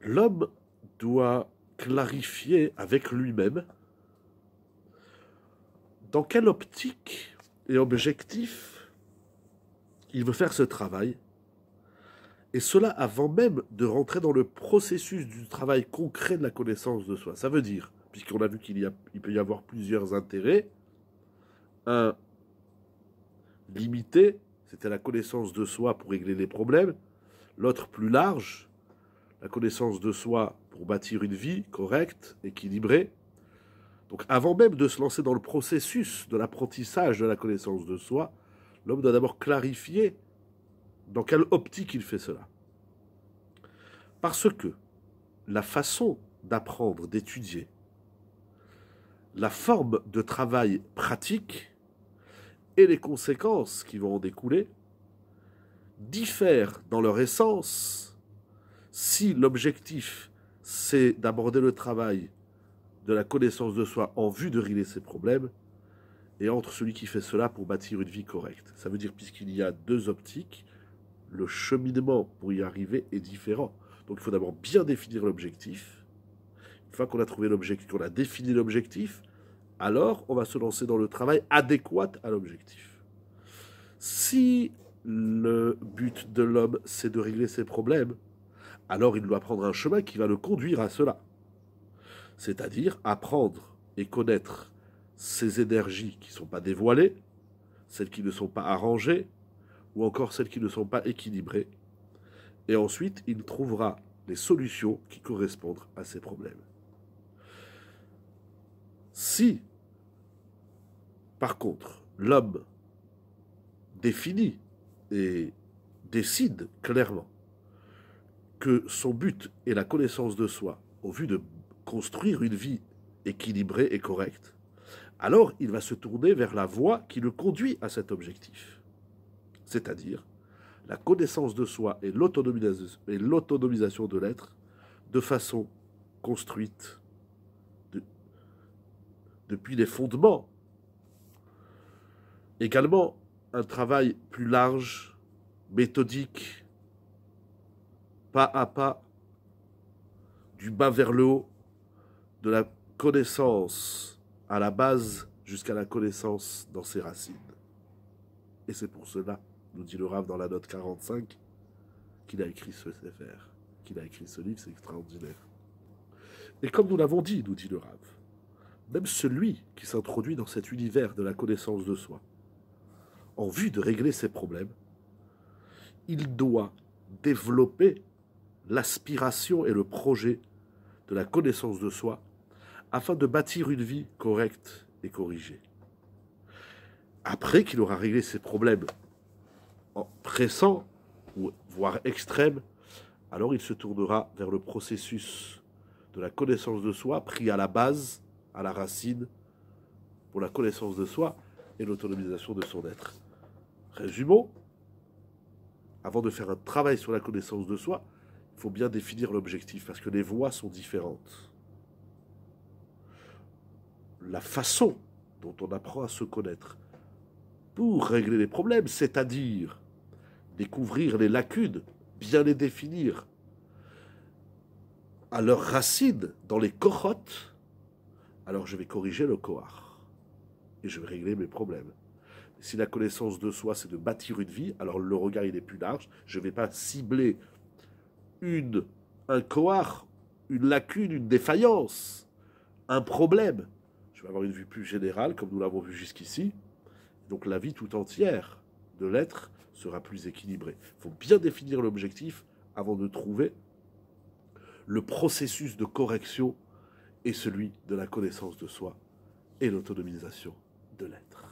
L'homme doit clarifier avec lui-même dans quelle optique et objectif il veut faire ce travail, et cela avant même de rentrer dans le processus du travail concret de la connaissance de soi. Ça veut dire, puisqu'on a vu il peut y avoir plusieurs intérêts, un limité, c'était la connaissance de soi pour régler les problèmes, l'autre plus large, la connaissance de soi pour bâtir une vie correcte, équilibrée. Donc avant même de se lancer dans le processus de l'apprentissage de la connaissance de soi, l'homme doit d'abord clarifier dans quelle optique il fait cela. Parce que la façon d'apprendre, d'étudier, la forme de travail pratique et les conséquences qui vont en découler diffèrent dans leur essence si l'objectif c'est d'aborder le travail de la connaissance de soi en vue de régler ses problèmes et entre celui qui fait cela pour bâtir une vie correcte. Ça veut dire, puisqu'il y a deux optiques, le cheminement pour y arriver est différent. Donc il faut d'abord bien définir l'objectif. Une fois qu'on a trouvé l'objectif, qu'on a défini l'objectif, alors on va se lancer dans le travail adéquat à l'objectif. Si le but de l'homme, c'est de régler ses problèmes, alors il doit prendre un chemin qui va le conduire à cela. C'est-à-dire apprendre et connaître ces énergies qui ne sont pas dévoilées, celles qui ne sont pas arrangées, ou encore celles qui ne sont pas équilibrées. Et ensuite, il trouvera les solutions qui correspondent à ces problèmes. Si, par contre, l'homme définit et décide clairement que son but est la connaissance de soi au vu de construire une vie équilibrée et correcte, alors il va se tourner vers la voie qui le conduit à cet objectif. C'est-à-dire la connaissance de soi et l'autonomisation de l'être de façon construite depuis les fondements. Également, un travail plus large, méthodique, pas à pas, du bas vers le haut, de la connaissance à la base jusqu'à la connaissance dans ses racines. Et c'est pour cela, nous dit le Rav dans la note 45, qu'il a écrit ce Sefer, qu'il a écrit ce livre, c'est extraordinaire. Et comme nous l'avons dit, nous dit le Rav, même celui qui s'introduit dans cet univers de la connaissance de soi, en vue de régler ses problèmes, il doit développer l'aspiration et le projet de la connaissance de soi afin de bâtir une vie correcte et corrigée. Après qu'il aura réglé ses problèmes pressants, ou voire extrêmes, alors il se tournera vers le processus de la connaissance de soi, pris à la base, à la racine, pour la connaissance de soi et l'autonomisation de son être. Résumons, avant de faire un travail sur la connaissance de soi, il faut bien définir l'objectif, parce que les voies sont différentes. La façon dont on apprend à se connaître pour régler les problèmes, c'est-à-dire découvrir les lacunes, bien les définir, à leurs racines, dans les kochotes, alors je vais corriger le kohar et je vais régler mes problèmes. Si la connaissance de soi, c'est de bâtir une vie, alors le regard il est plus large. Je ne vais pas cibler un kohar, une lacune, une défaillance, un problème. Je vais avoir une vue plus générale, comme nous l'avons vu jusqu'ici. Donc la vie tout entière de l'être sera plus équilibrée. Il faut bien définir l'objectif avant de trouver le processus de correction et celui de la connaissance de soi et l'autonomisation de l'être.